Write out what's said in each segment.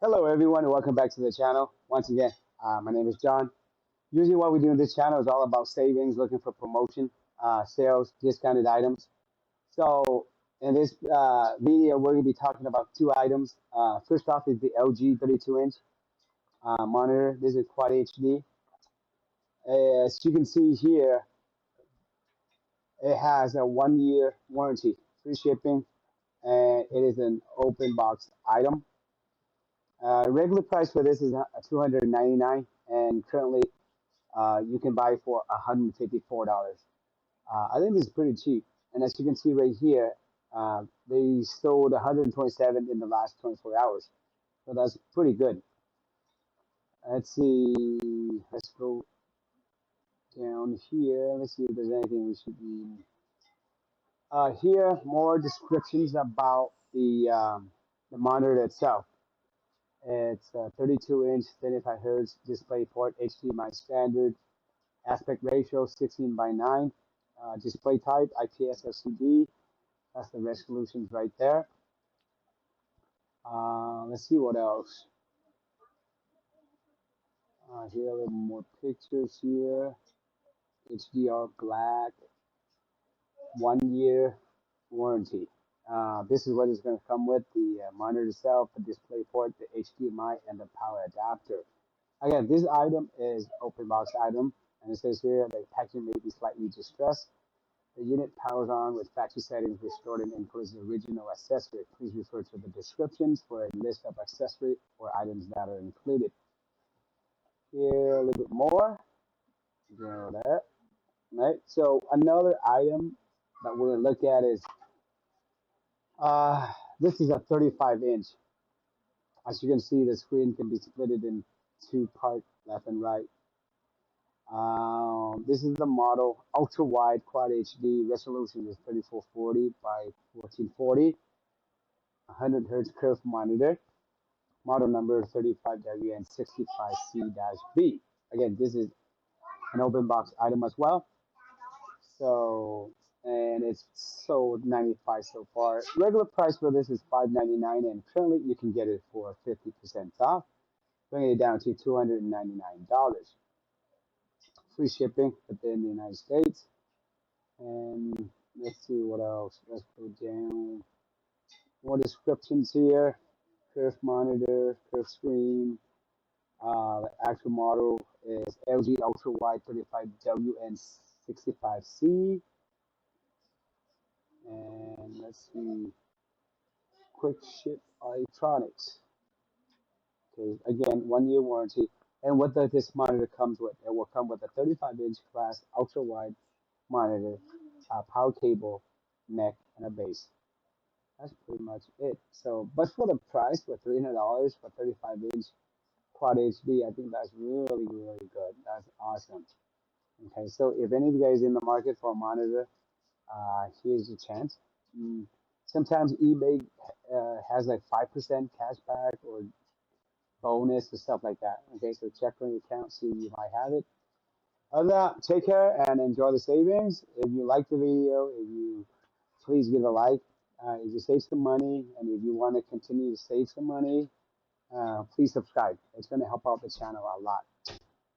Hello everyone and welcome back to the channel. Once again, my name is John. Usually what we do in this channel is all about savings, looking for promotion, sales, discounted items. So in this video, we're going to be talking about two items. First off is the LG 32-inch monitor. This is Quad HD. As you can see here, it has a 1-year warranty, free shipping, and it is an open box item. Regular price for this is $299, and currently you can buy for $154. I think this is pretty cheap. And as you can see right here, they sold 127 in the last 24 hours. So that's pretty good. Let's see. Let's go down here. Let's see if there's anything we should read. Here, more descriptions about the monitor itself. It's a 32-inch 35 hertz display port, HDMI standard, aspect ratio 16:9, display type IPS LCD. That's the resolutions right there. Let's see what else. Here a little more pictures here. HDR Black, 1-year warranty. This is what it's going to come with: the monitor itself, the display port, the HDMI, and the power adapter. Again, this item is open box item, and it says here the packaging may be slightly distressed. The unit powers on with factory settings restored and includes the original accessory. Please refer to the descriptions for a list of accessory or items that are included. Here, a little bit more. Go there. Right. So another item that we're going to look at is this is a 35-inch. As you can see, the screen can be split in two parts, left and right. This is the model ultra wide quad HD. Resolution is 3440 by 1440. 100 hertz curved monitor. Model number 35WN65C-B. Again, this is an open box item as well. So, and it's sold 95 so far. Regular price for this is $599, and currently you can get it for 50% off, bringing it down to $299. Free shipping within the United States. And let's see what else. Let's go down. More descriptions here. Curved monitor, curved screen. The actual model is LG Ultra Wide 35WN65C. And let's see. Quick Ship Electronics. Okay, again, 1-year warranty. And what this monitor comes with? It will come with a 35-inch glass ultra wide monitor, a power cable, neck, and a base. That's pretty much it. So, but for the price, for $300 for 35-inch Quad HD, I think that's really, really good. That's awesome. Okay, so if any of you guys in the market for a monitor, here's your chance. Sometimes eBay has like 5% cash back or bonus and stuff like that. Okay, so check on your account, see if you might have it. Other than that, take care and enjoy the savings. If you like the video, if you please give a like. If you save some money, and if you want to continue to save some money, please subscribe. It's going to help out the channel a lot.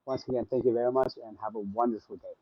Once again, thank you very much and have a wonderful day.